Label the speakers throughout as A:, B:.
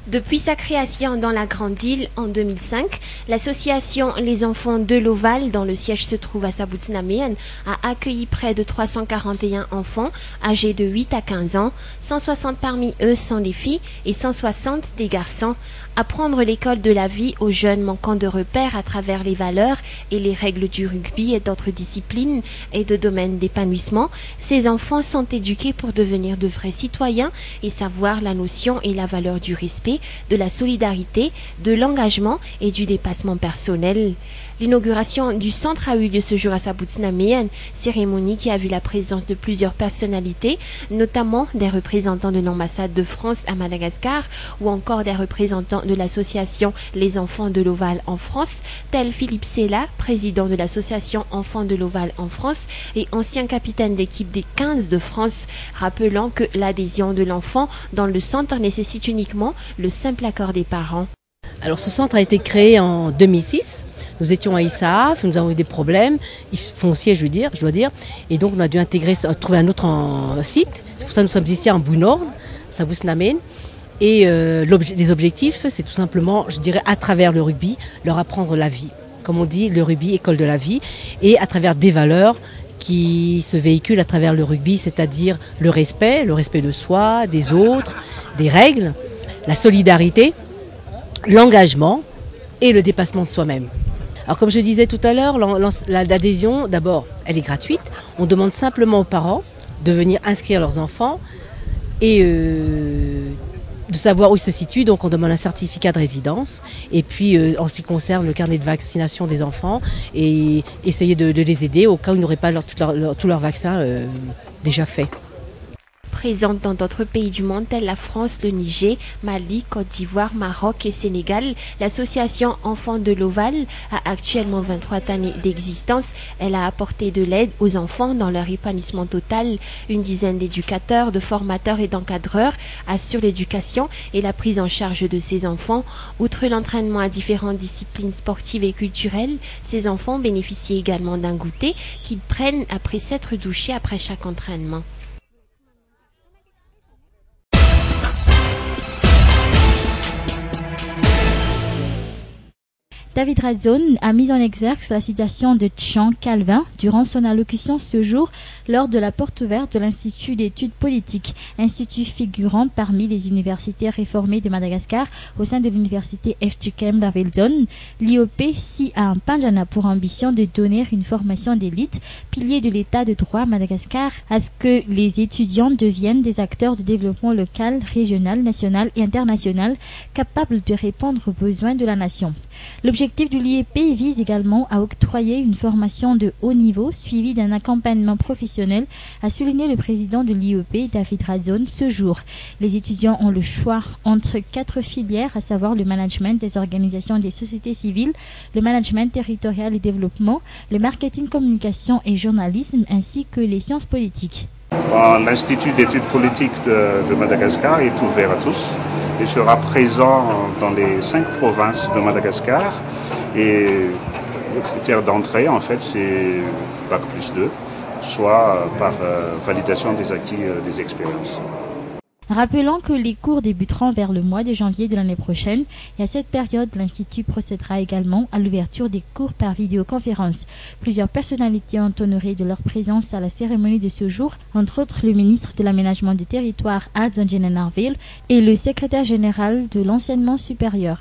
A: Depuis sa création dans la Grande Île en 2005, l'association Les Enfants de l'Ovale, dont le siège se trouve à Sabout-Naméen, a accueilli près de 341 enfants âgés de 8 à 15 ans. 160 parmi eux sont des filles et 160 des garçons. Apprendre l'école de la vie aux jeunes manquant de repères à travers les valeurs et les règles du rugby et d'autres disciplines et de domaines d'épanouissement, ces enfants sont éduqués pour devenir de vrais citoyens et savoir la notion et la valeur du respect, de la solidarité, de l'engagement et du dépassement personnel. L'inauguration du centre a eu lieu ce jour à Sabout-Naméen, cérémonie qui a vu la présence de plusieurs personnalités, notamment des représentants de l'ambassade de France à Madagascar ou encore des représentants de l'association Les Enfants de l'Ovale en France, tel Philippe Sella, président de l'association Enfants de l'Ovale en France et ancien capitaine d'équipe des 15 de France, rappelant que l'adhésion de l'enfant dans le centre nécessite uniquement le simple accord des parents.
B: Alors ce centre a été créé en 2006. Nous étions à Issaaf, nous avons eu des problèmes fonciers, je dois dire. Et donc on a dû trouver un autre site. C'est pour ça que nous sommes ici en Bounord, Sabout-Naméen. Et les objectifs, c'est tout simplement, je dirais, à travers le rugby, leur apprendre la vie. Comme on dit, le rugby, école de la vie. Et à travers des valeurs qui se véhiculent à travers le rugby, c'est-à-dire le respect de soi, des autres, des règles, la solidarité, l'engagement et le dépassement de soi-même. Alors comme je disais tout à l'heure, l'adhésion, d'abord, elle est gratuite. On demande simplement aux parents de venir inscrire leurs enfants et de savoir où ils se situent. Donc on demande un certificat de résidence. Et puis en ce qui concerne le carnet de vaccination des enfants, et essayer de les aider au cas où ils n'auraient pas tous leurs vaccins déjà faits.
A: Présente dans d'autres pays du monde tels la France, le Niger, Mali, Côte d'Ivoire, Maroc et Sénégal, l'association Enfants de l'Ovale a actuellement 23 années d'existence. Elle a apporté de l'aide aux enfants dans leur épanouissement total. Une dizaine d'éducateurs, de formateurs et d'encadreurs assurent l'éducation et la prise en charge de ces enfants. Outre l'entraînement à différentes disciplines sportives et culturelles, ces enfants bénéficient également d'un goûter qu'ils prennent après s'être douchés après chaque entraînement.
C: David Radzone a mis en exergue la citation de Jean Calvin durant son allocution ce jour lors de la porte ouverte de l'Institut d'études politiques, institut figurant parmi les universités réformées de Madagascar au sein de l'université FGKM d'Aveldon. L'IOP s'y a un Panjana pour ambition de donner une formation d'élite, pilier de l'état de droit à Madagascar, à ce que les étudiants deviennent des acteurs de développement local, régional, national et international, capables de répondre aux besoins de la nation. L'objectif de l'IEP vise également à octroyer une formation de haut niveau suivie d'un accompagnement professionnel, a souligné le président de l'IEP, David Radzone, ce jour. Les étudiants ont le choix entre 4 filières, à savoir le management des organisations des sociétés civiles, le management territorial et développement, le marketing, communication et journalisme, ainsi que les sciences politiques.
D: L'Institut d'études politiques de Madagascar est ouvert à tous et sera présent dans les 5 provinces de Madagascar. Et le critère d'entrée, en fait, c'est Bac plus 2, soit par validation des acquis des expériences.
C: Rappelons que les cours débuteront vers le mois de janvier de l'année prochaine et à cette période, l'Institut procédera également à l'ouverture des cours par vidéoconférence. Plusieurs personnalités ont honoré de leur présence à la cérémonie de ce jour, entre autres le ministre de l'Aménagement du Territoire, Adzanjene Narville, et le secrétaire général de l'enseignement supérieur.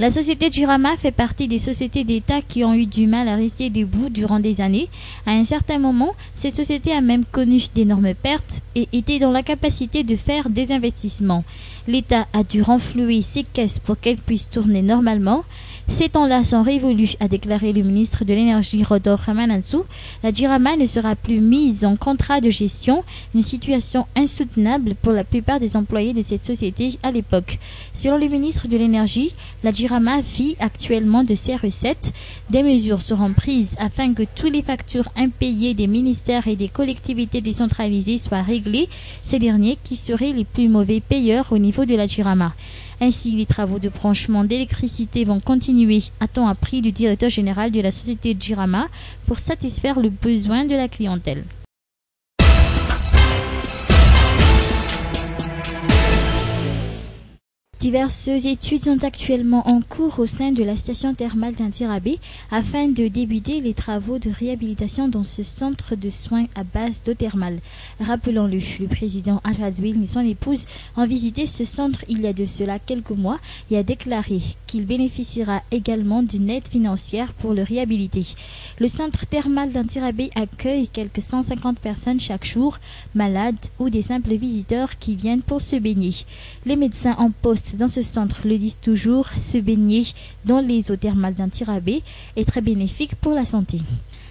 C: La société Jirama fait partie des sociétés d'État qui ont eu du mal à rester debout durant des années. À un certain moment, cette société a même connu d'énormes pertes et était dans la capacité de faire des investissements. L'État a dû renflouer ses caisses pour qu'elles puissent tourner normalement. Ces temps-là sont révolus, a déclaré le ministre de l'Énergie Rodor Ramanantsoa. La Jirama ne sera plus mise en contrat de gestion, une situation insoutenable pour la plupart des employés de cette société à l'époque. Selon le ministre de l'Énergie, la Jirama Jirama vit actuellement de ses recettes. Des mesures seront prises afin que tous les factures impayées des ministères et des collectivités décentralisées soient réglées, ces derniers qui seraient les plus mauvais payeurs au niveau de la Jirama. Ainsi, les travaux de branchement d'électricité vont continuer, a-t-on appris du directeur général de la société Jirama, pour satisfaire le besoin de la clientèle. Diverses études sont actuellement en cours au sein de la station thermale d'Antirabé afin de débuter les travaux de réhabilitation dans ce centre de soins à base d'eau thermale. Rappelons-le, le président Ajazouil et son épouse ont visité ce centre il y a de cela quelques mois et a déclaré qu'il bénéficiera également d'une aide financière pour le réhabiliter. Le centre thermal d'Antirabé accueille quelques 150 personnes chaque jour, malades ou des simples visiteurs qui viennent pour se baigner. Les médecins en poste dans ce centre le disent toujours, se baigner dans les eaux thermales d'Antirabé est très bénéfique pour la santé.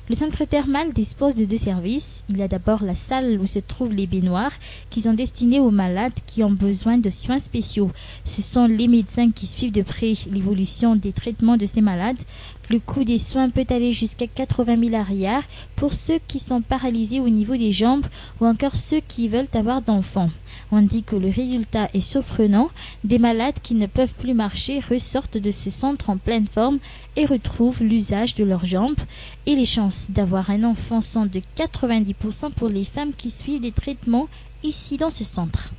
C: Le centre thermal dispose de 2 services. Il y a d'abord la salle où se trouvent les baignoires qui sont destinées aux malades qui ont besoin de soins spéciaux. Ce sont les médecins qui suivent de près l'évolution des traitements de ces malades. Le coût des soins peut aller jusqu'à 80 000 arrières pour ceux qui sont paralysés au niveau des jambes ou encore ceux qui veulent avoir d'enfants. On dit que le résultat est surprenant. Des malades qui ne peuvent plus marcher ressortent de ce centre en pleine forme et retrouvent l'usage de leurs jambes. Et les chances d'avoir un enfant sont de 90% pour les femmes qui suivent des traitements ici dans ce centre.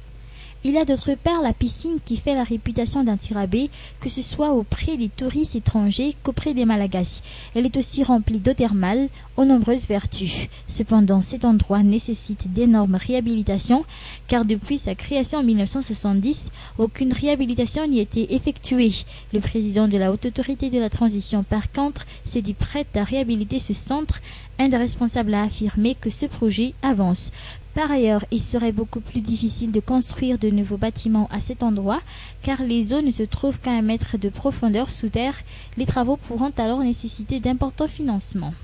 C: Il y a d'autre part la piscine qui fait la réputation d'Antirabé, que ce soit auprès des touristes étrangers qu'auprès des Malagasy. Elle est aussi remplie d'eau thermale aux nombreuses vertus. Cependant, cet endroit nécessite d'énormes réhabilitations, car depuis sa création en 1970, aucune réhabilitation n'y a été effectuée. Le président de la Haute Autorité de la Transition, par contre, s'est dit prêt à réhabiliter ce centre. Un des responsables a affirmé que ce projet avance. Par ailleurs, il serait beaucoup plus difficile de construire de nouveaux bâtiments à cet endroit, car les eaux ne se trouvent qu'à 1 mètre de profondeur sous terre. Les travaux pourront alors nécessiter d'importants financements.